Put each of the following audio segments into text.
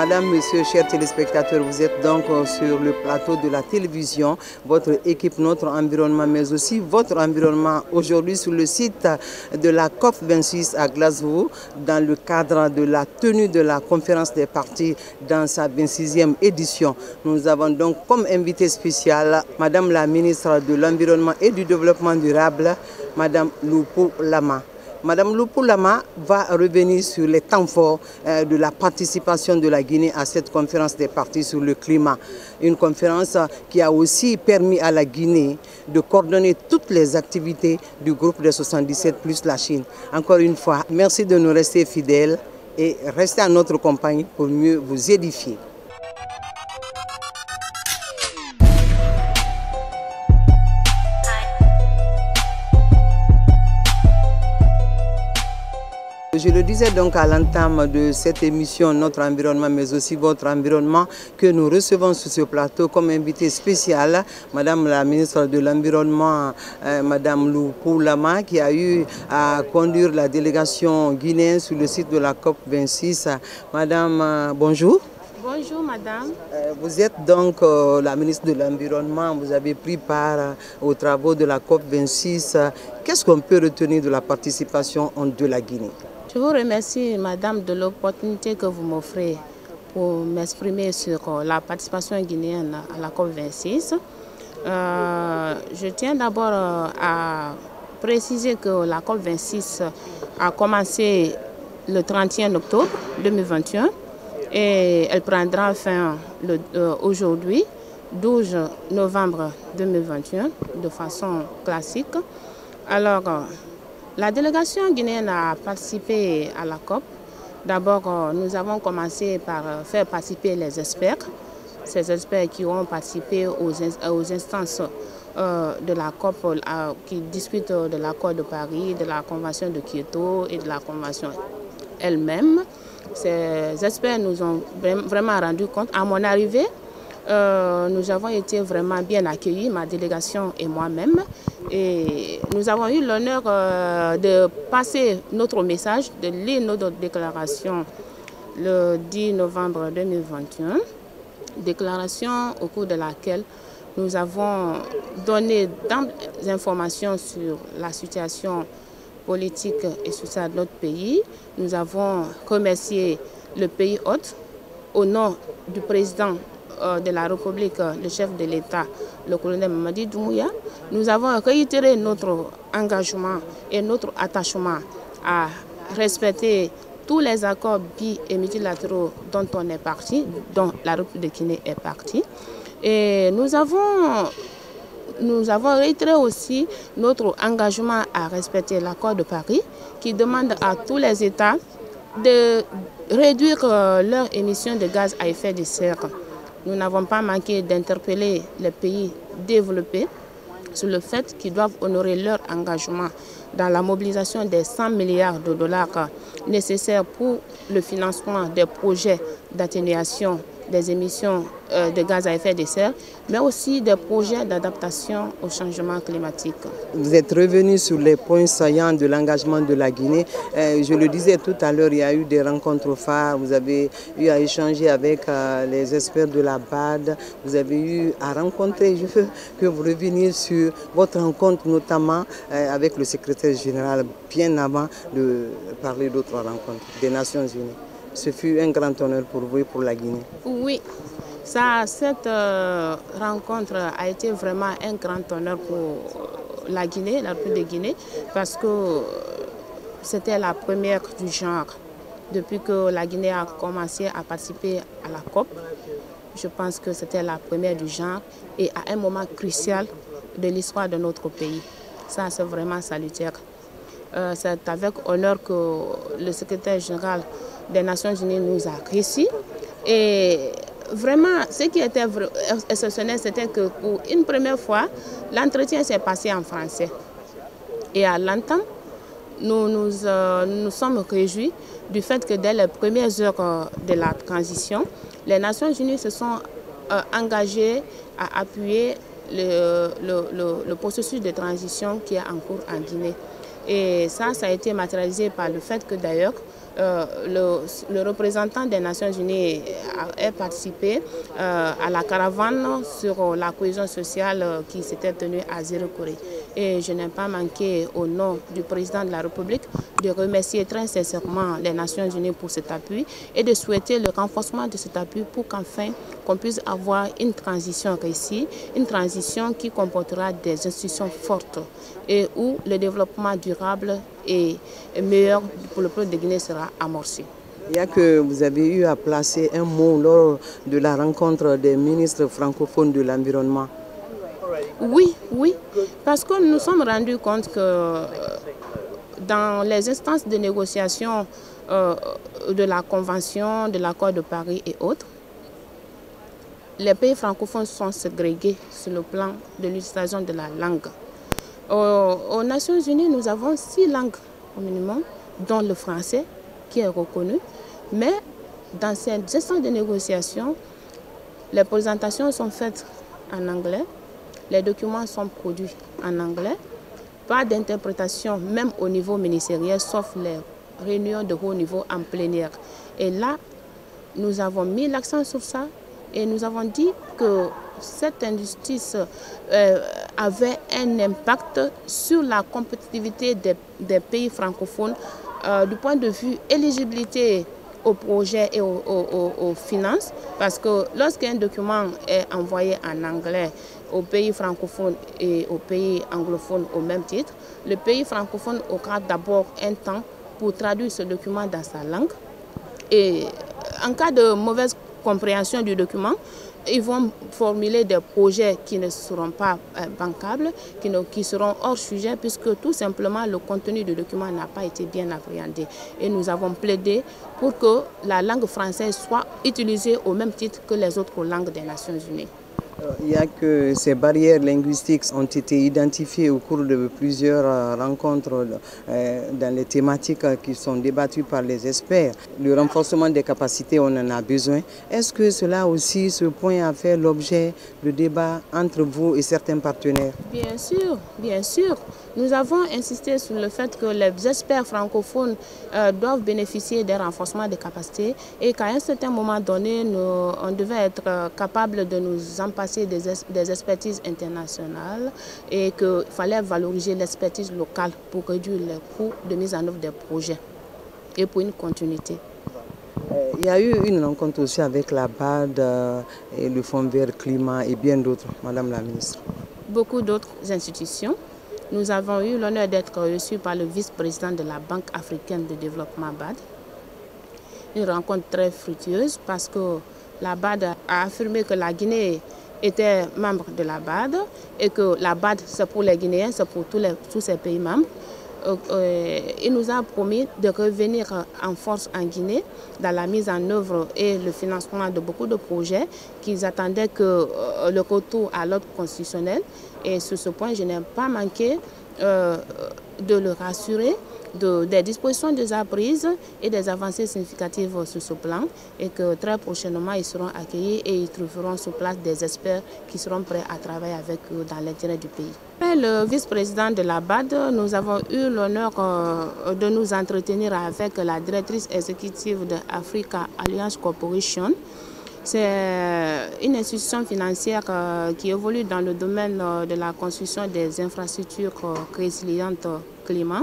Madame, Monsieur, chers téléspectateurs, vous êtes donc sur le plateau de la télévision, votre équipe, notre environnement, mais aussi votre environnement aujourd'hui sur le site de la COP26 à Glasgow, dans le cadre de la tenue de la conférence des partis dans sa 26e édition. Nous avons donc comme invité spécial Madame la ministre de l'Environnement et du Développement durable, Madame Loupou Lama. Madame Loupou Lama va revenir sur les temps forts de la participation de la Guinée à cette conférence des partis sur le climat. Une conférence qui a aussi permis à la Guinée de coordonner toutes les activités du groupe des 77 plus la Chine. Encore une fois, merci de nous rester fidèles et restez à notre compagnie pour mieux vous édifier. Je le disais donc à l'entame de cette émission, notre environnement, mais aussi votre environnement, que nous recevons sur ce plateau comme invité spécial, Madame la ministre de l'Environnement, Madame Loupou Lama, qui a eu à conduire la délégation guinéenne sur le site de la COP26. Madame, bonjour. Bonjour madame. Vous êtes donc la ministre de l'Environnement, vous avez pris part aux travaux de la COP26. Qu'est-ce qu'on peut retenir de la participation de la Guinée? Je vous remercie madame de l'opportunité que vous m'offrez pour m'exprimer sur la participation guinéenne à la COP26. Je tiens d'abord à préciser que la COP26 a commencé le 31 octobre 2021 et elle prendra fin aujourd'hui, 12 novembre 2021, de façon classique. Alors, la délégation guinéenne a participé à la COP. D'abord, nous avons commencé par faire participer les experts, ces experts qui ont participé aux instances de la COP qui discutent de l'accord de Paris, de la Convention de Kyoto et de la Convention elle-même. Ces experts nous ont vraiment rendu compte. À mon arrivée, nous avons été vraiment bien accueillis, ma délégation et moi-même. Et nous avons eu l'honneur de passer notre message, de lire notre déclaration le 10 novembre 2021. Déclaration au cours de laquelle nous avons donné d'amples informations sur la situation politique et sociale de notre pays. Nous avons remercié le pays hôte au nom du président de la République, le chef de l'État, le colonel Mamadi Doumbouya. Nous avons réitéré notre engagement et notre attachement à respecter tous les accords bi- et multilatéraux dont on est parti, dont la République de Guinée est partie. Et nous avons réitéré aussi notre engagement à respecter l'accord de Paris qui demande à tous les États de réduire leurs émissions de gaz à effet de serre. Nous n'avons pas manqué d'interpeller les pays développés sur le fait qu'ils doivent honorer leur engagement dans la mobilisation des 100 milliards de dollars nécessaires pour le financement des projets d'atténuation des émissions de gaz à effet de serre, mais aussi des projets d'adaptation au changement climatique. Vous êtes revenu sur les points saillants de l'engagement de la Guinée. Je le disais tout à l'heure, il y a eu des rencontres phares, vous avez eu à échanger avec les experts de la BAD, vous avez eu à rencontrer, je veux que vous reveniez sur votre rencontre notamment avec le secrétaire général bien avant de parler d'autres rencontres des Nations Unies. Ce fut un grand honneur pour vous et pour la Guinée. Oui, cette rencontre a été vraiment un grand honneur pour la Guinée, la République de Guinée, parce que c'était la première du genre. Depuis que la Guinée a commencé à participer à la COP, je pense que c'était la première du genre et à un moment crucial de l'histoire de notre pays. Ça, c'est vraiment salutaire. C'est avec honneur que le secrétaire général des Nations Unies nous a reçus. Et vraiment, ce qui était exceptionnel, c'était que pour une première fois, l'entretien s'est passé en français. Et à l'entame, nous sommes réjouis du fait que dès les premières heures de la transition, les Nations Unies se sont engagées à appuyer le processus de transition qui est en cours en Guinée. Et ça a été matérialisé par le fait que d'ailleurs, le représentant des Nations Unies a participé à la caravane sur la cohésion sociale qui s'était tenue à Zéro-Corée. Et je n'ai pas manqué, au nom du président de la République, de remercier très sincèrement les Nations Unies pour cet appui et de souhaiter le renforcement de cet appui pour qu'enfin qu'on puisse avoir une transition réussie, une transition qui comportera des institutions fortes et où le développement durable et meilleur pour le peuple de Guinée sera amorcé. Il y a que vous avez eu à placer un mot lors de la rencontre des ministres francophones de l'environnement. Oui, parce que nous nous sommes rendus compte que dans les instances de négociation de la Convention, de l'accord de Paris et autres, les pays francophones sont ségrégés sur le plan de l'utilisation de la langue. Aux Nations Unies, nous avons 6 langues au minimum, dont le français qui est reconnu. Mais dans ces instances de négociation, les présentations sont faites en anglais, les documents sont produits en anglais, pas d'interprétation même au niveau ministériel, sauf les réunions de haut niveau en plénière. Et là, nous avons mis l'accent sur ça et nous avons dit que cette injustice avait un impact sur la compétitivité des pays francophones du point de vue éligibilité aux projets et aux finances, parce que lorsqu'un document est envoyé en anglais aux pays francophones et aux pays anglophones au même titre, le pays francophone aura d'abord un temps pour traduire ce document dans sa langue. Et en cas de mauvaise compréhension du document, ils vont formuler des projets qui ne seront pas bancables, qui seront hors sujet, puisque tout simplement le contenu du document n'a pas été bien appréhendé. Et nous avons plaidé pour que la langue française soit utilisée au même titre que les autres langues des Nations Unies. Il y a que ces barrières linguistiques ont été identifiées au cours de plusieurs rencontres dans les thématiques qui sont débattues par les experts. Le renforcement des capacités, on en a besoin. Est-ce que cela aussi, ce point a fait l'objet de débats entre vous et certains partenaires? Bien sûr, bien sûr. Nous avons insisté sur le fait que les experts francophones doivent bénéficier des renforcements des capacités et qu'à un certain moment donné, on devait être capable de nous en passer des expertises internationales et qu'il fallait valoriser l'expertise locale pour réduire les coûts de mise en œuvre des projets et pour une continuité. Il y a eu une rencontre aussi avec la BAD et le Fonds vert climat et bien d'autres, Madame la ministre. Beaucoup d'autres institutions. Nous avons eu l'honneur d'être reçus par le vice-président de la Banque africaine de développement BAD. Une rencontre très fructueuse parce que la BAD a affirmé que la Guinée était membre de la BAD et que la BAD c'est pour les Guinéens, c'est pour tous ces pays membres. Il nous a promis de revenir en force en Guinée dans la mise en œuvre et le financement de beaucoup de projets qu'ils attendaient que le retour à l'ordre constitutionnel. Et sur ce point, je n'ai pas manqué de le rassurer des dispositions déjà prises et des avancées significatives sur ce plan et que très prochainement ils seront accueillis et ils trouveront sur place des experts qui seront prêts à travailler avec eux dans l'intérêt du pays. Le vice-président de la BAD, nous avons eu l'honneur de nous entretenir avec la directrice exécutive de Africa Alliance Corporation. C'est une institution financière qui évolue dans le domaine de la construction des infrastructures résilientes climat.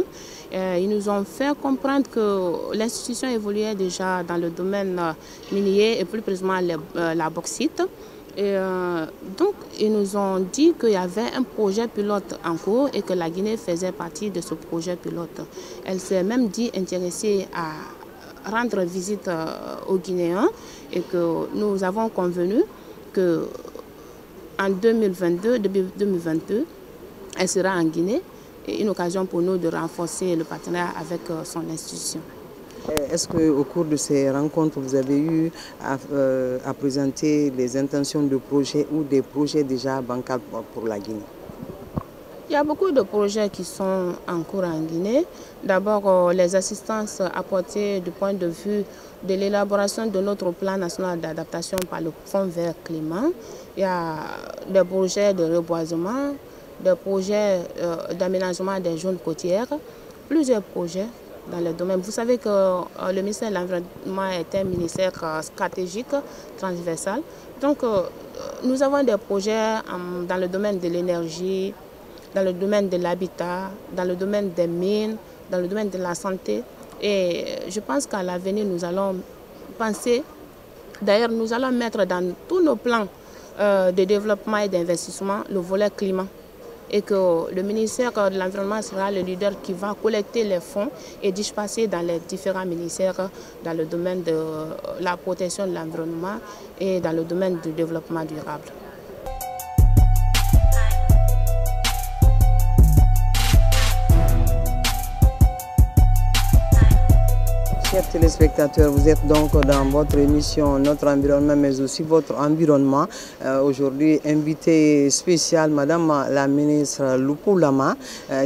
Ils nous ont fait comprendre que l'institution évoluait déjà dans le domaine minier et plus précisément la bauxite. Donc, ils nous ont dit qu'il y avait un projet pilote en cours et que la Guinée faisait partie de ce projet pilote. Elle s'est même dit intéressée à rendre visite aux Guinéens et que nous avons convenu qu'en 2022, début 2022, elle sera en Guinée. Et une occasion pour nous de renforcer le partenariat avec son institution. Est-ce qu'au cours de ces rencontres, vous avez eu à présenter les intentions de projets ou des projets déjà bancables pour la Guinée? Il y a beaucoup de projets qui sont en cours en Guinée. D'abord, les assistances apportées du point de vue de l'élaboration de notre plan national d'adaptation par le Fonds vert climat. Il y a des projets de reboisement, des projets d'aménagement des zones côtières, plusieurs projets dans le domaine. Vous savez que le ministère de l'Environnement est un ministère stratégique, transversal. Donc, nous avons des projets dans le domaine de l'énergie, dans le domaine de l'habitat, dans le domaine des mines, dans le domaine de la santé. Et je pense qu'à l'avenir, nous allons penser, d'ailleurs, nous allons mettre dans tous nos plans de développement et d'investissement le volet climat. Et que le ministère de l'Environnement sera le leader qui va collecter les fonds et disperser dans les différents ministères dans le domaine de la protection de l'environnement et dans le domaine du développement durable. Chers téléspectateurs, vous êtes donc dans votre émission Notre Environnement, mais aussi votre environnement. Aujourd'hui, invité spécial, Madame la ministre Lupu Lama,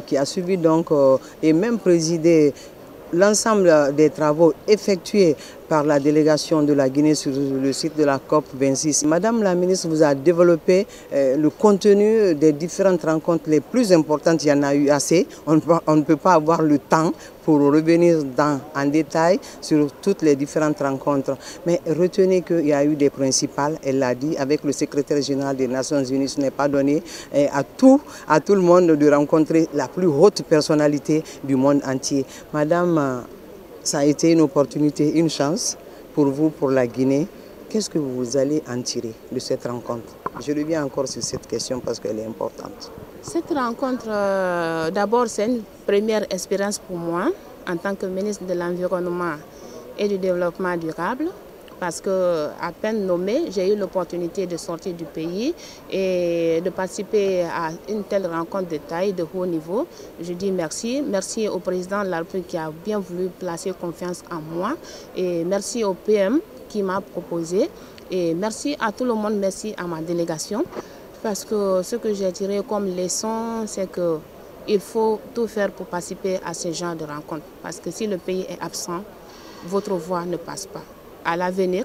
qui a suivi donc et même présidé l'ensemble des travaux effectués par la délégation de la Guinée sur le site de la COP26. Madame la ministre vous a développé le contenu des différentes rencontres les plus importantes. Il y en a eu assez. On ne peut pas avoir le temps pour revenir en détail sur toutes les différentes rencontres. Mais retenez qu'il y a eu des principales, elle l'a dit, avec le secrétaire général des Nations Unies. Ce n'est pas donné à tout le monde de rencontrer la plus haute personnalité du monde entier. Madame, ça a été une opportunité, une chance pour vous, pour la Guinée. Qu'est-ce que vous allez en tirer de cette rencontre? Je reviens encore sur cette question parce qu'elle est importante. Cette rencontre, d'abord, c'est une première expérience pour moi en tant que ministre de l'Environnement et du Développement durable. Parce qu'à peine nommée, j'ai eu l'opportunité de sortir du pays et de participer à une telle rencontre de taille, de haut niveau. Je dis merci. Merci au président de la République qui a bien voulu placer confiance en moi. Et merci au PM qui m'a proposé. Et merci à tout le monde, merci à ma délégation. Parce que ce que j'ai tiré comme leçon, c'est qu'il faut tout faire pour participer à ce genre de rencontre. Parce que si le pays est absent, votre voix ne passe pas. À l'avenir,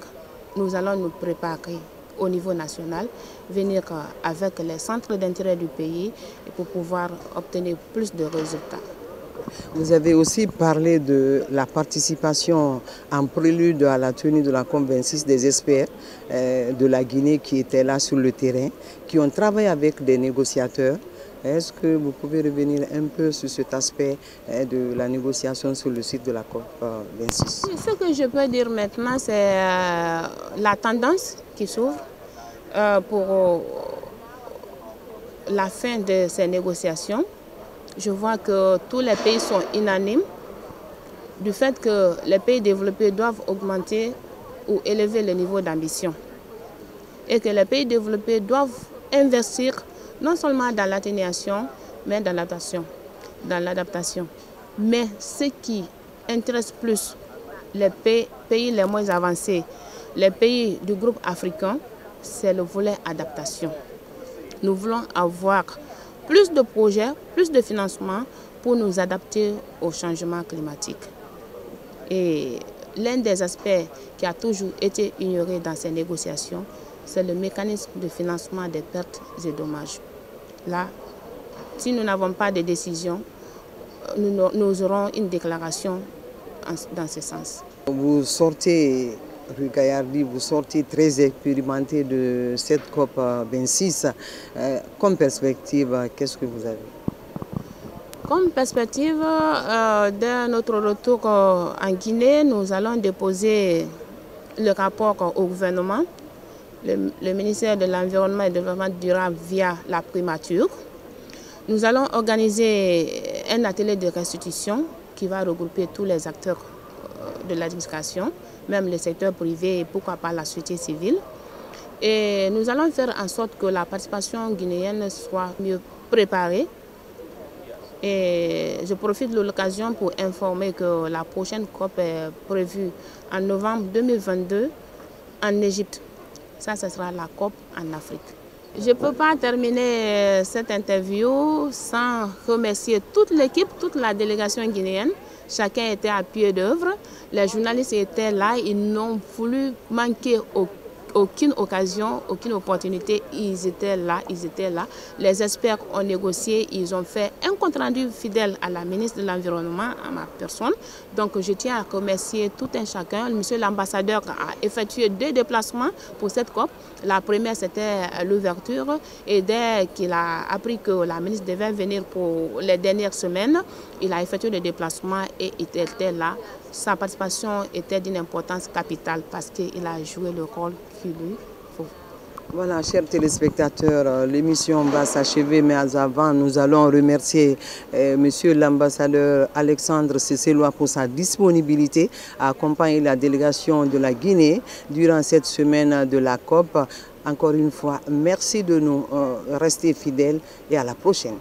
nous allons nous préparer au niveau national, venir avec les centres d'intérêt du pays pour pouvoir obtenir plus de résultats. Vous avez aussi parlé de la participation en prélude à la tenue de la COP26 des experts de la Guinée qui étaient là sur le terrain, qui ont travaillé avec des négociateurs. Est-ce que vous pouvez revenir un peu sur cet aspect de la négociation sur le site de la COP26? Ce que je peux dire maintenant, c'est la tendance qui s'ouvre pour la fin de ces négociations. Je vois que tous les pays sont unanimes du fait que les pays développés doivent augmenter ou élever le niveau d'ambition et que les pays développés doivent investir non seulement dans l'atténuation, mais dans l'adaptation. Mais ce qui intéresse plus les pays les moins avancés, les pays du groupe africain, c'est le volet adaptation. Nous voulons avoir plus de projets, plus de financement pour nous adapter au changement climatique. Et l'un des aspects qui a toujours été ignoré dans ces négociations, c'est le mécanisme de financement des pertes et dommages. Là, si nous n'avons pas de décision, nous aurons une déclaration dans ce sens. Vous sortez, Rue Gaillardy, vous sortez très expérimenté de cette COP26. Comme perspective, qu'est-ce que vous avez? Comme perspective, dès notre retour en Guinée, nous allons déposer le rapport au gouvernement, le ministère de l'Environnement et du Développement durable via la primature. Nous allons organiser un atelier de restitution qui va regrouper tous les acteurs de l'administration, même le secteur privé et pourquoi pas la société civile. Et nous allons faire en sorte que la participation guinéenne soit mieux préparée. Et je profite de l'occasion pour informer que la prochaine COP est prévue en novembre 2022 en Égypte. Ça, ce sera la COP en Afrique. Je ne peux pas terminer cette interview sans remercier toute l'équipe, toute la délégation guinéenne. Chacun était à pied d'œuvre. Les journalistes étaient là. Ils n'ont voulu manquer aucune occasion, aucune opportunité, ils étaient là. Les experts ont négocié, ils ont fait un compte rendu fidèle à la ministre de l'Environnement, à ma personne. Donc je tiens à remercier tout un chacun. Monsieur l'ambassadeur a effectué 2 déplacements pour cette COP. La première, c'était l'ouverture, et dès qu'il a appris que la ministre devait venir pour les dernières semaines, il a effectué le déplacement et il était là. Sa participation était d'une importance capitale parce qu'il a joué le rôle qu'il lui faut. Voilà, chers téléspectateurs, l'émission va s'achever, mais avant, nous allons remercier Monsieur l'ambassadeur Alexandre Cesselois pour sa disponibilité à accompagner la délégation de la Guinée durant cette semaine de la COP. Encore une fois, merci de nous rester fidèles et à la prochaine.